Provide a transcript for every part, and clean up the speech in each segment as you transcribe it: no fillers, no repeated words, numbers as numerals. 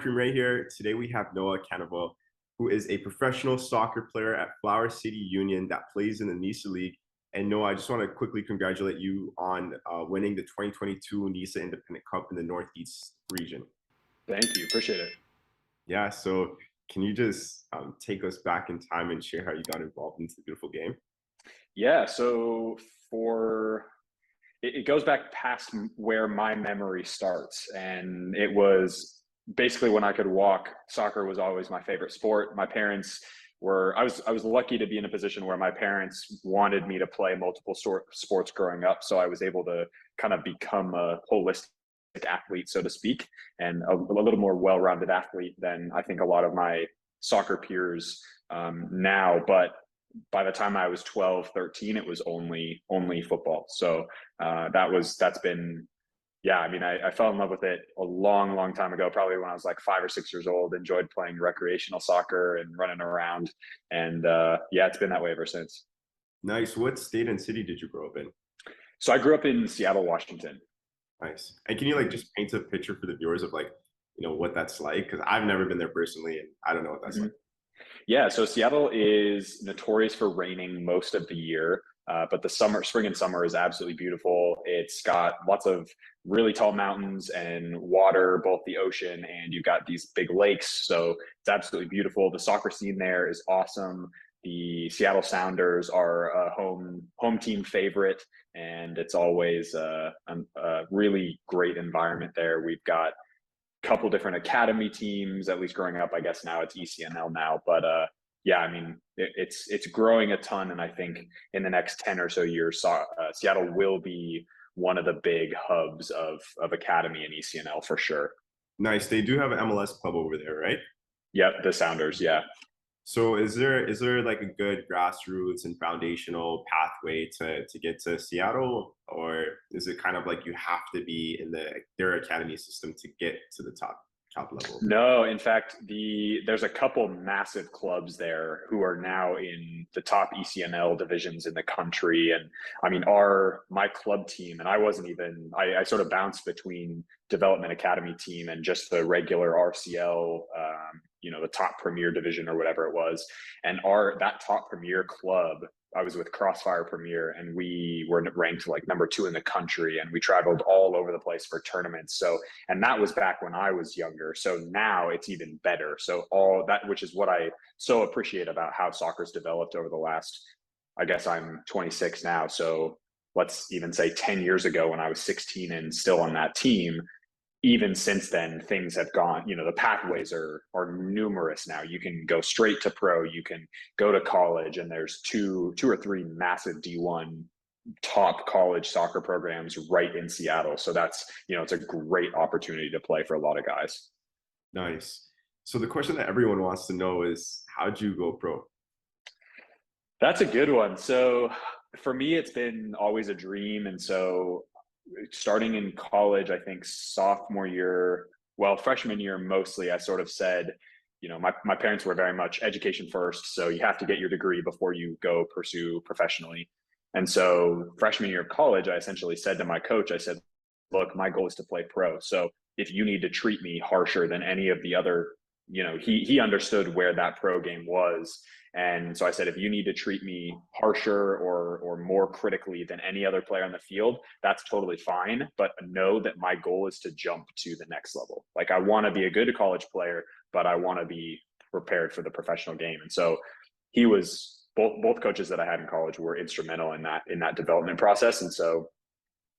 Kareem Rae here. Today we have Noah Cavanaugh, who is a professional soccer player at Flower City Union that plays in the NISA League. And Noah, I just want to quickly congratulate you on winning the 2022 NISA Independent Cup in the Northeast region. Thank you. Appreciate it. Yeah, so can you just take us back in time and share how you got involved into the beautiful game? Yeah, so it goes back past where my memory starts. And it was basically when I could walk, soccer was always my favorite sport. My parents I was lucky to be in a position where my parents wanted me to play multiple sports growing up. So I was able to kind of become a holistic athlete, so to speak, and a little more well-rounded athlete than I think a lot of my soccer peers now. But by the time I was 12, 13, it was only football. So that's been, yeah, I mean, I fell in love with it a long time ago, probably when I was like 5 or 6 years old, enjoyed playing recreational soccer and running around. And yeah, it's been that way ever since. Nice. What state and city did you grow up in? So I grew up in Seattle, Washington. Nice. And can you like just paint a picture for the viewers of like, what that's like? Because I've never been there personally and I don't know what that's like. Yeah, so Seattle is notorious for raining most of the year, but the spring and summer is absolutely beautiful. It's got lots of really tall mountains and water, both the ocean and you've got these big lakes. So it's absolutely beautiful. The soccer scene there is awesome. The Seattle Sounders are a home team favorite, and it's always a really great environment there. We've got couple different academy teams, at least growing up. I guess now it's ECNL now, but yeah, I mean, it's growing a ton. And I think in the next 10 or so years, Seattle will be one of the big hubs of academy and ECNL for sure. Nice. They do have an MLS club over there, right? Yep, the Sounders, yeah. So is there like a good grassroots and foundational pathway to get to Seattle, or is it kind of like you have to be in their academy system to get to the top level? No, in fact, there's a couple massive clubs there who are now in the top ECNL divisions in the country. And I mean, my club team, and I sort of bounced between development academy team and just the regular RCL, the top premier division or whatever it was. And that top premier club, I was with Crossfire Premier, and we were ranked like #2 in the country, and we traveled all over the place for tournaments. So, and that was back when I was younger. So now it's even better. So all that, which is what I so appreciate about how soccer's developed over the last, I guess I'm 26 now. So let's even say 10 years ago when I was 16 and still on that team, even since then, things have gone, the pathways are numerous now. You can go straight to pro, you can go to college, and there's two or three massive D1 top college soccer programs right in Seattle. So that's, it's a great opportunity to play for a lot of guys. Nice. So the question that everyone wants to know is, how'd you go pro? That's a good one. So for me, it's been always a dream. And so starting in college, I think freshman year mostly, I sort of said, my parents were very much education first. So you have to get your degree before you go pursue professionally. And so freshman year of college, I essentially said to my coach, I said, look, my goal is to play pro. So if you need to treat me harsher than any of the other, he understood where that pro game was. And so I said, if you need to treat me harsher or more critically than any other player on the field, that's totally fine. But know that my goal is to jump to the next level. Like, I want to be a good college player, but I want to be prepared for the professional game. And so both coaches that I had in college were instrumental in that development process. And so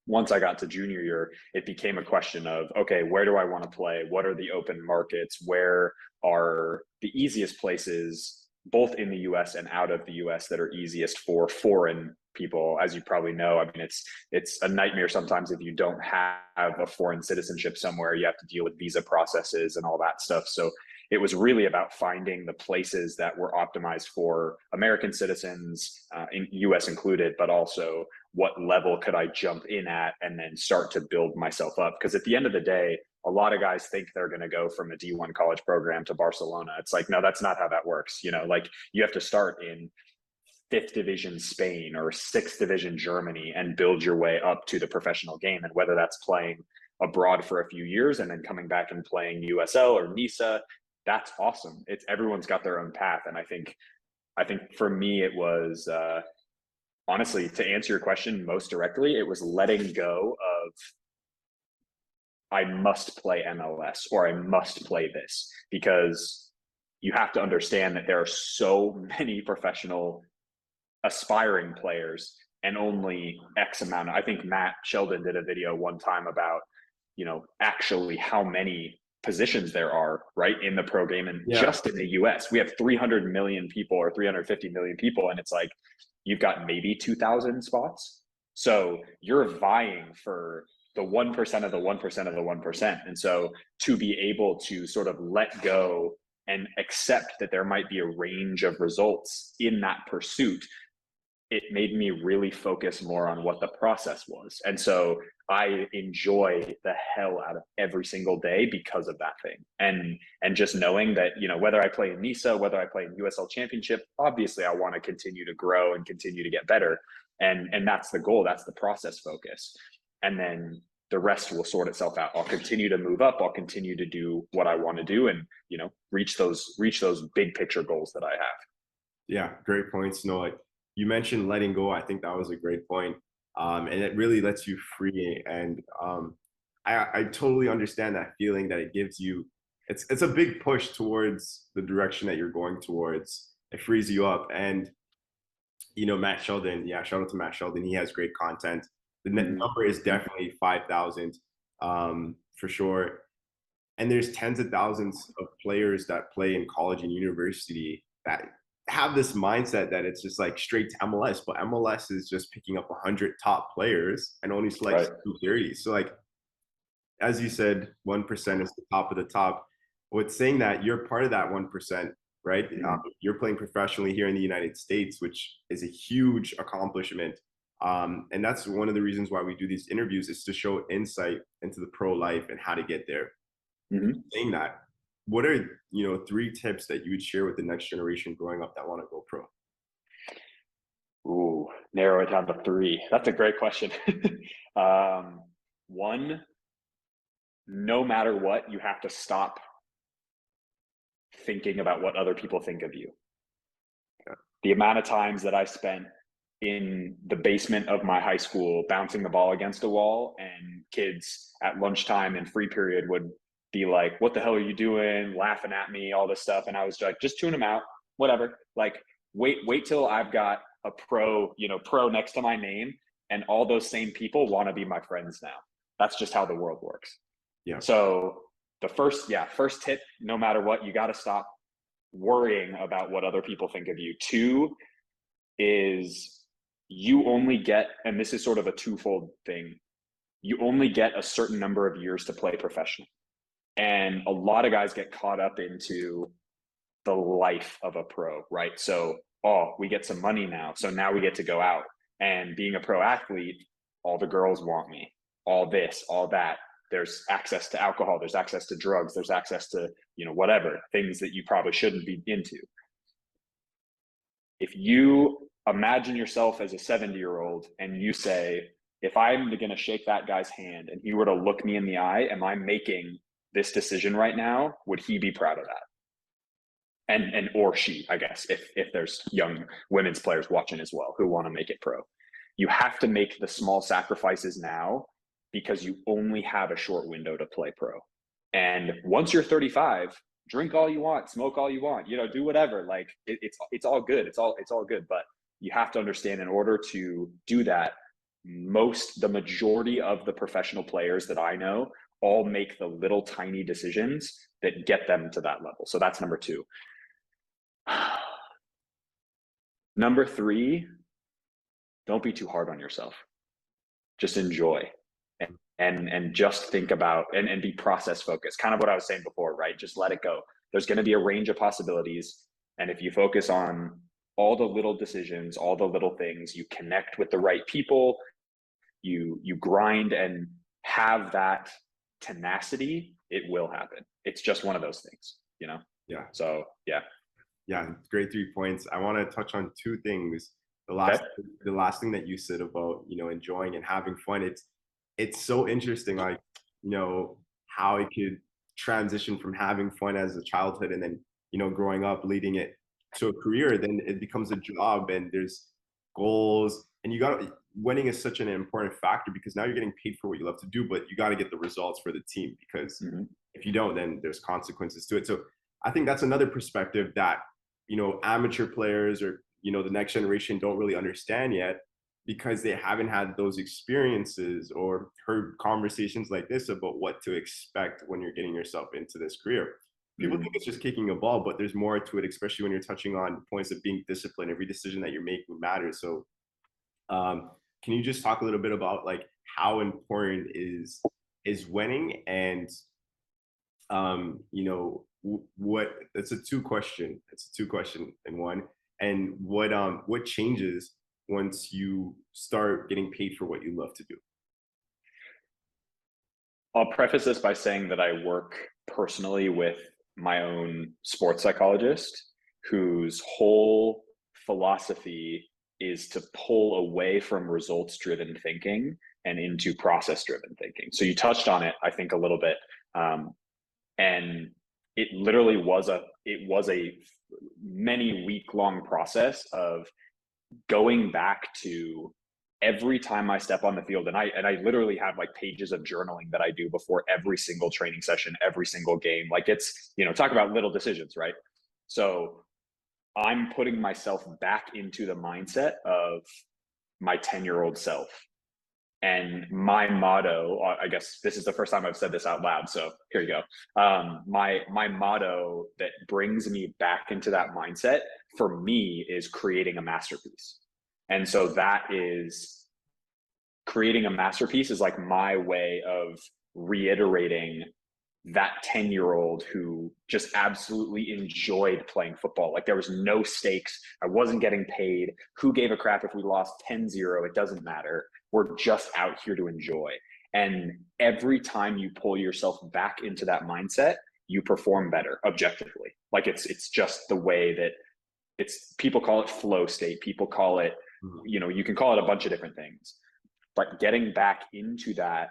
once I got to junior year, it became a question of, okay, where do I want to play? What are the open markets? Where are the easiest places, both in the US and out of the US, that are easiest for foreign people? As you probably know, I mean, it's a nightmare sometimes if you don't have a foreign citizenship somewhere. You have to deal with visa processes and all that stuff. So it was really about finding the places that were optimized for American citizens, in US included, but also what level could I jump in at and then start to build myself up. Because at the end of the day, a lot of guys think they're going to go from a D1 college program to Barcelona. It's like, no, that's not how that works. Like, you have to start in 5th division Spain or 6th division Germany and build your way up to the professional game. And whether that's playing abroad for a few years and then coming back and playing USL or NISA. That's awesome. It's everyone's got their own path. And I think for me, it was, honestly, to answer your question most directly, it was letting go of, I must play MLS or I must play this, because you have to understand that there are so many professional aspiring players and only X amount. I think Matt Sheldon did a video one time about, actually how many positions there are, right, in the pro game. And just in the US, we have 300 million people or 350 million people. And it's like, you've got maybe 2,000 spots. So you're vying for the 1% of the 1% of the 1%. And so to be able to sort of let go and accept that there might be a range of results in that pursuit, it made me really focus more on what the process was. And so I enjoy the hell out of every single day because of that thing. And just knowing that, whether I play in NISA, whether I play in USL Championship, obviously I want to continue to grow and continue to get better. And that's the goal. That's the process focus. And then the rest will sort itself out. I'll continue to move up. I'll continue to do what I want to do and, reach those big picture goals that I have. Yeah, great points, Noah. You mentioned letting go. I think that was a great point. And it really lets you free. And I totally understand that feeling that it gives you. It's a big push towards the direction that you're going towards. It frees you up. And, Matt Sheldon, shout out to Matt Sheldon. He has great content. The number is definitely 5,000 for sure. And there's tens of thousands of players that play in college and university that have this mindset that it's just like straight to MLS, but MLS is just picking up 100 top players and only selects 230. So like, as you said, 1% is the top of the top. With saying that, you're part of that 1%, right? You're playing professionally here in the United States, which is a huge accomplishment. And that's one of the reasons why we do these interviews, is to show insight into the pro life and how to get there. Saying that, what are 3 tips that you would share with the next generation growing up that want to go pro? Ooh, narrow it down to 3. That's a great question. 1, no matter what, you have to stop thinking about what other people think of you. The amount of times that I spent in the basement of my high school bouncing the ball against a wall, and kids at lunchtime and free period would be like, what the hell are you doing? Laughing at me, all this stuff. And I was like, just tune them out, whatever. Like, wait till I've got a pro next to my name, and all those same people want to be my friends now. That's just how the world works. Yeah. So the first tip, no matter what, you got to stop worrying about what other people think of you. 2 is, you only get, and this is sort of a twofold thing, you only get a certain number of years to play professional. And a lot of guys get caught up into the life of a pro, right? So, we get some money now, so now we get to go out. And being a pro athlete, all the girls want me, all this, all that. There's access to alcohol, there's access to drugs, there's access to, whatever, things that you probably shouldn't be into. If you imagine yourself as a 70-year-old and you say, if I'm going to shake that guy's hand and he were to look me in the eye, am I making this decision right now? Would he be proud of that? And or she, I guess, if there's young women's players watching as well who want to make it pro. You have to make the small sacrifices now, because you only have a short window to play pro. And once you're 35, drink all you want, smoke all you want, do whatever. Like, it's all good. It's all good. But you have to understand, in order to do that, the majority of the professional players that I know all make the little tiny decisions that get them to that level. So that's number 2. Number 3, don't be too hard on yourself. Just enjoy and just think about and be process focused. Kind of what I was saying before, right? Just let it go. There's going to be a range of possibilities. And if you focus on all the little decisions, all the little things, you connect with the right people, you grind and have that tenacity, it will happen. It's just one of those things, Yeah. So, yeah. Yeah, great 3 points. I want to touch on 2 things. The last thing that you said about, enjoying and having fun. It's so interesting. Like, you know, how it could transition from having fun as a childhood and then, you know, growing up, leading it to a career, then it becomes a job and there's goals. And you got winning is such an important factor because now you're getting paid for what you love to do, but you got to get the results for the team because Mhm. if you don't, then there's consequences to it. So I think that's another perspective that, you know, amateur players or, you know, the next generation don't really understand yet because they haven't had those experiences or heard conversations like this about what to expect when you're getting yourself into this career. People think Mhm. it's just kicking a ball, but there's more to it, especially when you're touching on points of being disciplined. Every decision that you're making matters. So, can you just talk a little bit about like how important is winning and you know, what it's a two question in one, and what changes once you start getting paid for what you love to do? I'll preface this by saying that I work personally with my own sports psychologist whose whole philosophy is to pull away from results driven thinking and into process driven thinking. So you touched on it, I think, a little bit. Um, and it literally was a many week long process of going back to every time I step on the field, and I literally have like pages of journaling that I do before every single training session, every single game. Like it's, talk about little decisions, right? So I'm putting myself back into the mindset of my 10-year-old self. And my motto, I guess this is the first time I've said this out loud, so here you go. My motto that brings me back into that mindset for me is creating a masterpiece. And so that is creating a masterpiece is like my way of reiterating that 10-year-old who just absolutely enjoyed playing football. Like there was no stakes. I wasn't getting paid. Who gave a crap if we lost 10-0? It doesn't matter. We're just out here to enjoy. And every time you pull yourself back into that mindset, you perform better objectively. Like it's just the way that people call it flow state. People call it, you can call it a bunch of different things, but getting back into that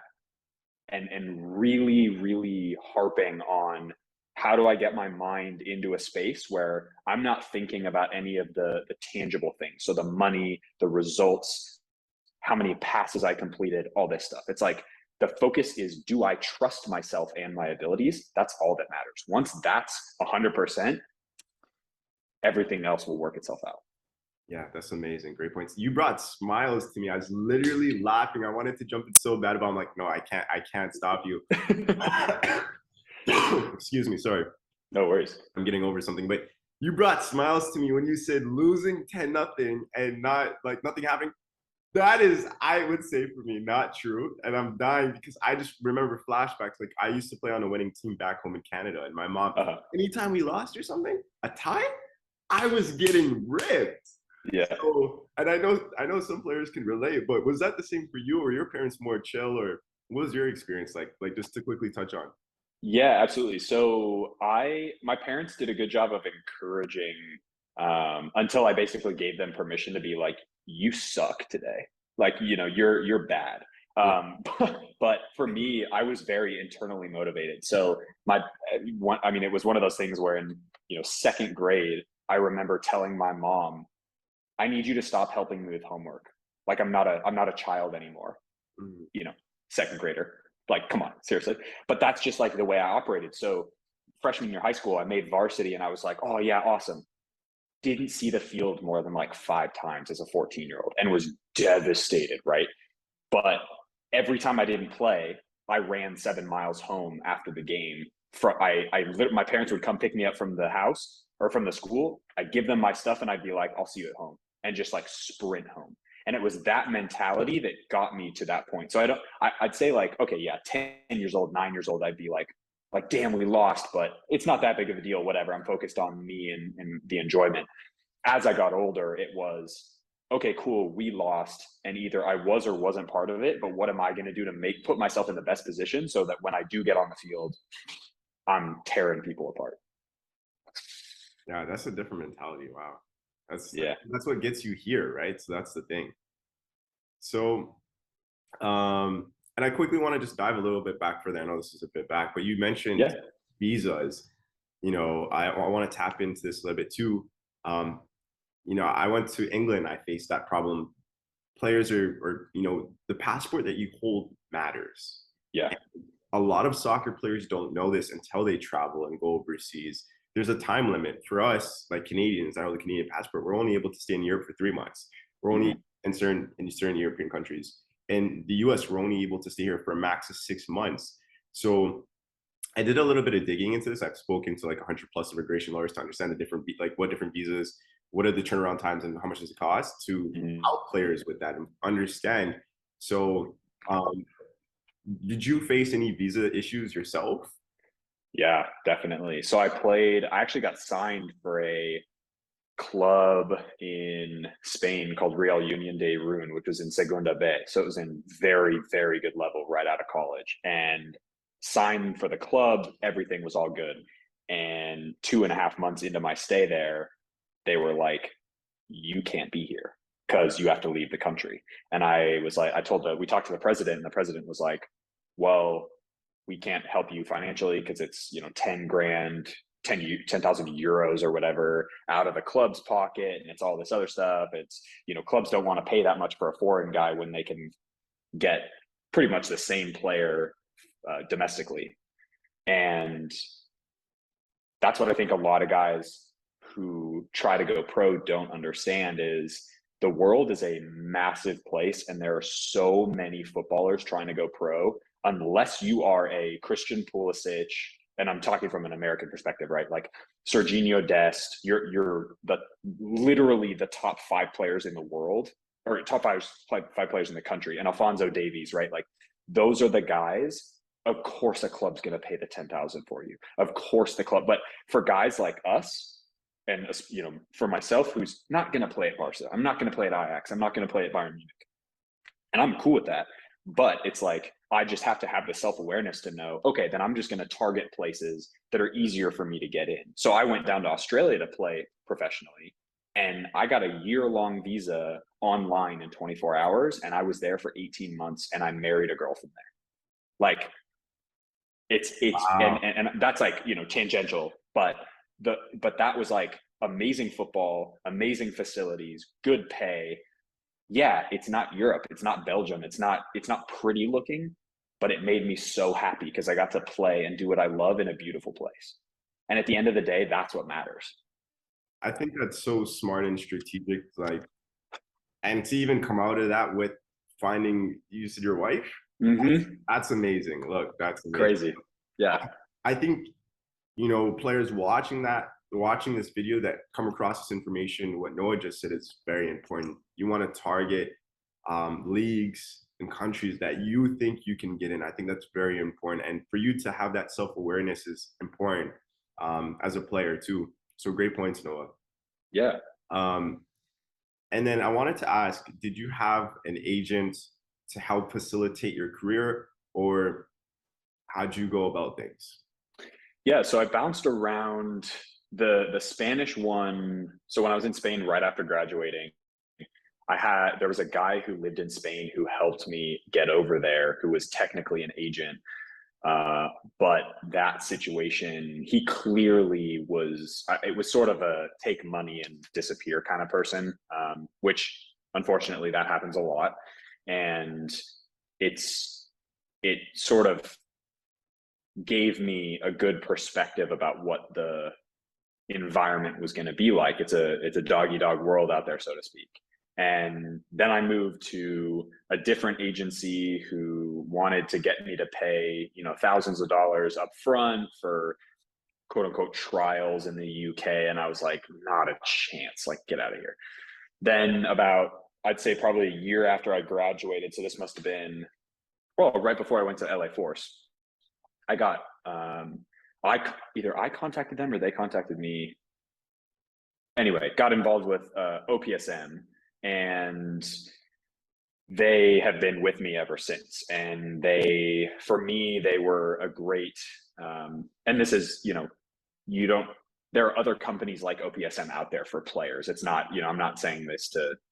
and really, really harping on how do I get my mind into a space where I'm not thinking about any of the tangible things. So the money, the results, how many passes I completed, all this stuff. It's like the focus is, do I trust myself and my abilities? That's all that matters. Once that's 100%, everything else will work itself out. Yeah, that's amazing. Great points. You brought smiles to me. I was literally laughing. I wanted to jump in so bad, but I'm like, no, I can't stop you. Excuse me, sorry. No worries. I'm getting over something. But you brought smiles to me when you said losing 10-0 and not like nothing happening. That is, I would say for me, not true. And I'm dying because I just remember flashbacks. Like I used to play on a winning team back home in Canada, and my mom, anytime we lost or something, a tie, I was getting ripped. Yeah. So, and I know some players can relate, but was that the same for you, or your parents more chill, or what was your experience like? Like just to quickly touch on. Yeah, absolutely. So my parents did a good job of encouraging, until I basically gave them permission to be like, you suck today. Like, you're bad. Yeah. But for me, I was very internally motivated. So it was one of those things where in, second grade, I remember telling my mom, I need you to stop helping me with homework. Like I'm not a child anymore. Mhm. Second grader. Like, come on, seriously. But that's just like the way I operated. So freshman year high school, I made varsity and I was like, oh yeah, awesome. Didn't see the field more than like 5 times as a 14-year-old and was devastated, right? But every time I didn't play, I ran 7 miles home after the game. My parents would come pick me up from the house or from the school. I'd give them my stuff and I'd be like, I'll see you at home, and just like sprint home. And it was that mentality that got me to that point. So I'd say like, okay, yeah, 10 years old, 9 years old, I'd be like, damn, we lost, but it's not that big of a deal. Whatever. I'm focused on me and the enjoyment. As I got older, it was, okay, cool, we lost, and either I was or wasn't part of it, but what am I going to do to put myself in the best position so that when I do get on the field, I'm tearing people apart. Yeah, that's a different mentality. Wow. Yeah. That's what gets you here, right? So that's the thing. So, um, And I quickly want to just dive a little bit back further. I know this is a bit back, but you mentioned Yeah. visas. I want to tap into this a little bit too. Um, I went to England. I faced that problem. Players the passport that you hold matters. Yeah. A lot of soccer players don't know this until they travel and go overseas. There's a time limit for us, like Canadians. I know the Canadian passport. We're only able to stay in Europe for 3 months. We're only Mhm. in certain European countries. In the U.S., we're only able to stay here for a max of 6 months. So I did a little bit of digging into this. I've spoken to like 100 plus immigration lawyers to understand the different, like what different visas, what are the turnaround times, and how much does it cost to Mhm. help players with that and understand. So, did you face any visa issues yourself? Yeah, definitely. So I actually got signed for a club in Spain called Real Union de Irún, which was in Segunda B. So it was in very, very good level right out of college. And signed for the club, everything was all good. And 2.5 months into my stay there, they were like, you can't be here because you have to leave the country. And I was like, we talked to the president, and the president was like, well, we can't help you financially because it's 10 grand 10,000 euros or whatever out of the club's pocket, and it's all this other stuff. It's clubs don't want to pay that much for a foreign guy when they can get pretty much the same player domestically. And that's what I think a lot of guys who try to go pro don't understand is the world is a massive place, and there are so many footballers trying to go pro. Unless you are a Christian Pulisic, and I'm talking from an American perspective, right? Like Serginho Dest, you're literally the top 5 players in the world, or top five players in the country, and Alphonso Davies, right? Like those are the guys. Of course, a club's going to pay the 10,000 for you. Of course, the club. But for guys like us, and for myself, who's not going to play at Barca, I'm not going to play at Ajax, I'm not going to play at Bayern Munich, and I'm cool with that. But it's like I just have to have the self-awareness to know, okay, then I'm just going to target places that are easier for me to get in. So I went down to Australia to play professionally, and I got a year-long visa online in 24 hours, and I was there for 18 months, and I married a girl from there. Like it's Wow. and that's like tangential, but that was like amazing football, amazing facilities, good pay. Yeah, it's not Europe, it's not Belgium, it's not pretty looking, but it made me so happy because I got to play and do what I love in a beautiful place. And at the end of the day, that's what matters. I think that's so smart and strategic. Like, and to even come out of that with finding you said your wife, Mm-hmm. that's amazing. Look, that's amazing. Crazy. Yeah. I think players watching this video that come across this information, what Noah just said is very important. You want to target leagues and countries that you think you can get in. I think that's very important. And for you to have that self-awareness is important as a player too. So great points, Noah. Yeah. Um, and then I wanted to ask, did you have an agent to help facilitate your career, or how'd you go about things? Yeah, so I bounced around the Spanish one. So when I was in Spain right after graduating, there was a guy who lived in Spain who helped me get over there, who was technically an agent. But that situation, he clearly was, it was sort of a take money and disappear kind of person, which unfortunately that happens a lot. And it sort of gave me a good perspective about what the environment was going to be like. It's a dog eat dog world out there, so to speak. And then I moved to a different agency who wanted to get me to pay, thousands of dollars up front for quote unquote trials in the UK. And I was like, not a chance, like get out of here. Then I'd say probably a year after I graduated. So this must've been, well, right before I went to LA Force, I got, either I contacted them or they contacted me. Anyway, got involved with OPSM, and they have been with me ever since. And for me, they were a great, and this is, there are other companies like OPSM out there for players. It's not, I'm not saying this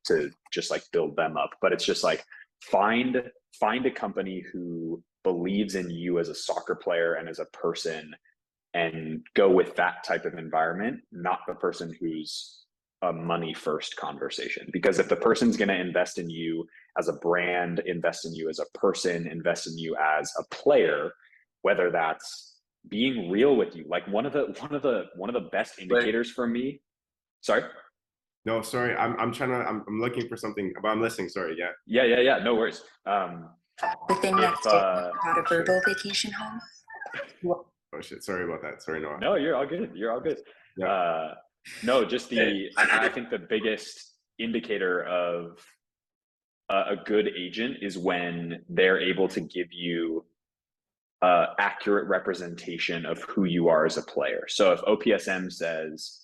to just like build them up, but it's just like find a company who believes in you as a soccer player and as a person, and go with that type of environment, not the person who's a money first conversation. Because if the person's going to invest in you as a brand, invest in you as a person, invest in you as a player, whether that's being real with you, like one of the best indicators for me. Sorry. No, sorry. I'm looking for something, but I'm listening. Sorry. Yeah. Yeah. No worries. The thing that's different about a verbal vacation home. Oh shit. Sorry about that. Sorry, Noah. No, you're all good. You're all good. Yeah. No, just I think the biggest indicator of a good agent is when they're able to give you accurate representation of who you are as a player. So if OPSM says,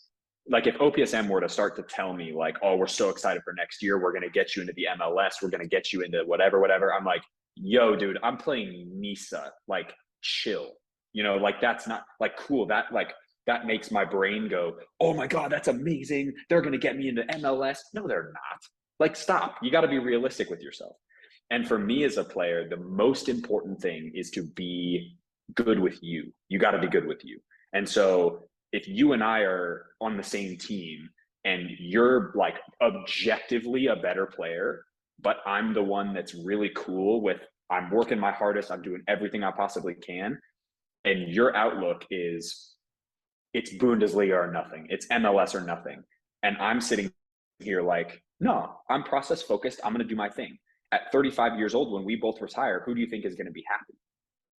like if OPSM were to start to tell me like, oh, we're so excited for next year, we're going to get you into the MLS, we're going to get you into whatever, I'm like, yo, dude, I'm playing NISA, like chill, like that's not like cool. That makes my brain go, oh my God, that's amazing. They're going to get me into MLS. No, they're not. Like, stop. You got to be realistic with yourself. And for me as a player, the most important thing is to be good with you. You got to be good with you. And so if you and I are on the same team and you're like objectively a better player, but I'm the one that's really cool with, I'm working my hardest, I'm doing everything I possibly can, and your outlook is it's Bundesliga or nothing, it's MLS or nothing, and I'm sitting here like, no, I'm process focused, I'm going to do my thing. At 35 years old, when we both retire, who do you think is going to be happy?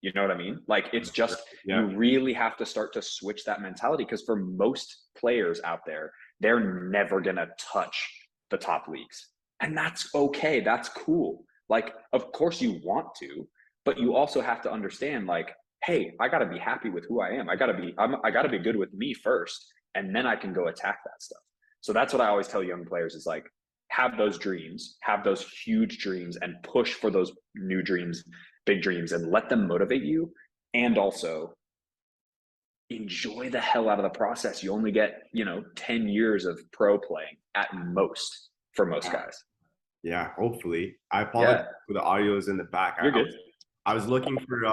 You know what I mean? Like, it's just, you really have to start to switch that mentality, because for most players out there, they're never going to touch the top leagues. And that's okay. That's cool. Like, of course you want to, but you also have to understand, like, hey, I got to be happy with who I am. I got to be good with me first, and then I can go attack that stuff. So that's what I always tell young players is like, have those dreams, have those huge dreams, and push for those new dreams, big dreams, and let them motivate you. And also enjoy the hell out of the process. You only get, 10 years of pro playing at most for most guys. Yeah, hopefully. I apologize for the audios in the back. You're good. I was looking for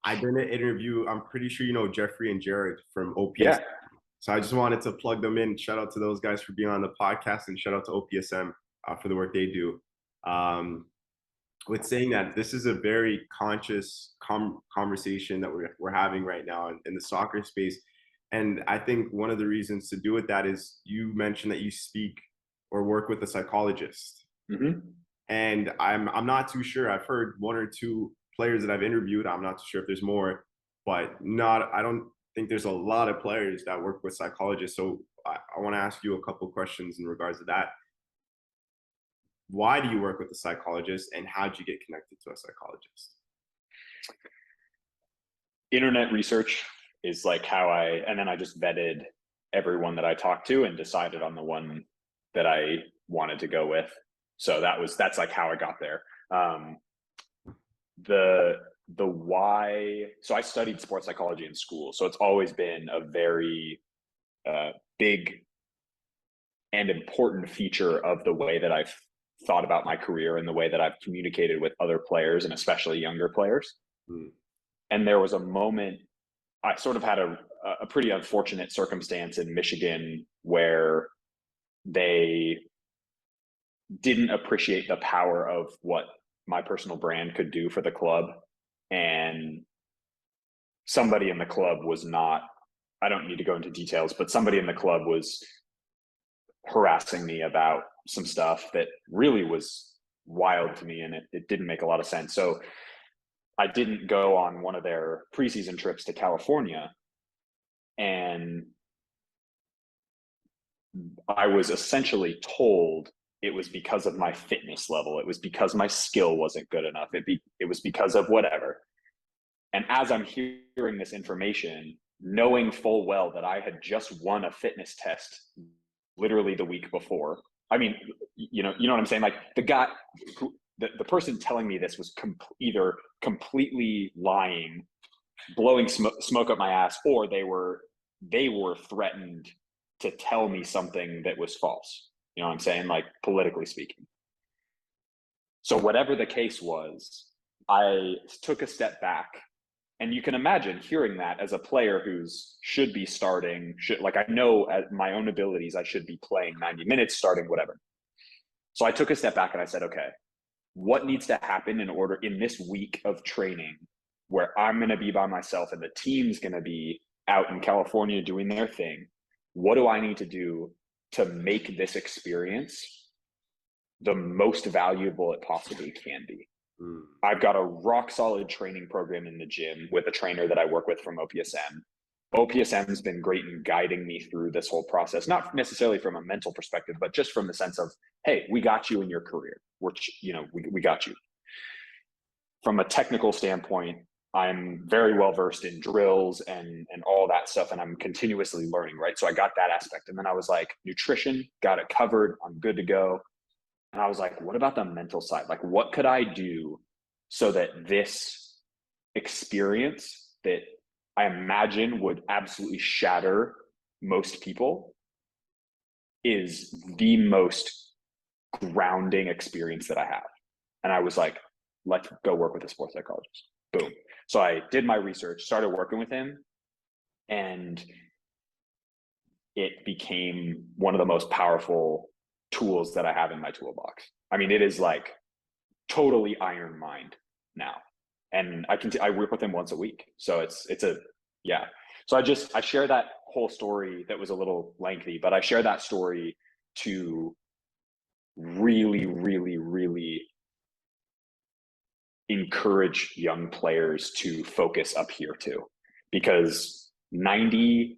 I did an interview. I'm pretty sure you know Jeffrey and Jared from OPS. Yeah. So I just wanted to plug them in. Shout out to those guys for being on the podcast, and shout out to OPSM for the work they do. With saying that, this is a very conscious conversation that we're having right now in the soccer space. And I think one of the reasons to do with that is you mentioned that you speak or work with a psychologist. Mm-hmm. And I'm not too sure. I've heard one or two players that I've interviewed. I'm not too sure if there's more, but I don't think there's a lot of players that work with psychologists. So I want to ask you a couple of questions in regards to that. Why do you work with a psychologist, and how did you get connected to a psychologist? Internet research is like and then I just vetted everyone that I talked to and decided on the one that I wanted to go with. So that's like how I got there. The why, so I studied sports psychology in school. So it's always been a very big and important feature of the way that I've thought about my career and the way that I've communicated with other players, and especially younger players. And there was a moment, I sort of had a pretty unfortunate circumstance in Michigan where they didn't appreciate the power of what my personal brand could do for the club. And somebody in the club was not, I don't need to go into details, but somebody in the club was harassing me about some stuff that really was wild to me, and it didn't make a lot of sense. So I didn't go on one of their preseason trips to California, and I was essentially told it was because of my fitness level. It was because my skill wasn't good enough. It was because of whatever. And as I'm hearing this information, knowing full well that I had just won a fitness test literally the week before. I mean, you know what I'm saying? Like, the guy the person telling me this was either completely lying, blowing smoke up my ass, or they were threatened to tell me something that was false. You know what I'm saying? Like, politically speaking. So whatever the case was, I took a step back. And you can imagine hearing that as a player who's should be starting, like I know at my own abilities, I should be playing 90 minutes, starting whatever. So I took a step back and I said, okay, what needs to happen in this week of training where I'm going to be by myself and the team's going to be out in California doing their thing? What do I need to do to make this experience the most valuable it possibly can be? I've got a rock solid training program in the gym with a trainer that I work with from OPSM. OPSM has been great in guiding me through this whole process, not necessarily from a mental perspective, but just from the sense of, hey, we got you in your career. We got you. From a technical standpoint, I'm very well versed in drills and all that stuff, and I'm continuously learning, right? So I got that aspect. And then I was like, nutrition, got it covered. I'm good to go. And I was like, what about the mental side? Like, what could I do so that this experience that I imagine would absolutely shatter most people is the most grounding experience that I have? And I was like, let's go work with a sports psychologist. Boom. So I did my research, started working with him, and it became one of the most powerful tools that I have in my toolbox. I mean, it is like totally iron mind now. And I work with him once a week. So yeah. So I share that whole story that was a little lengthy, but I share that story to really, really, really encourage young players to focus up here too, because 95%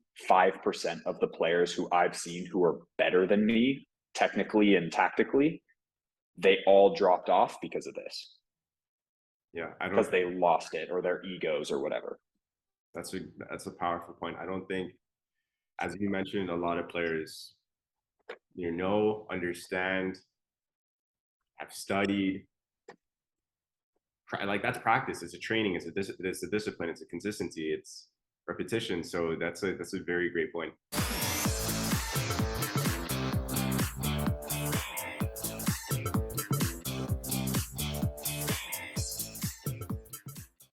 of the players who I've seen who are better than me technically and tactically, they all dropped off because of this. Yeah, because they lost it or their egos or whatever. That's a powerful point. I don't think, as you mentioned, a lot of players, understand, have studied, like that's practice. It's a training. It's a discipline. It's a consistency. It's repetition. So that's a very great point.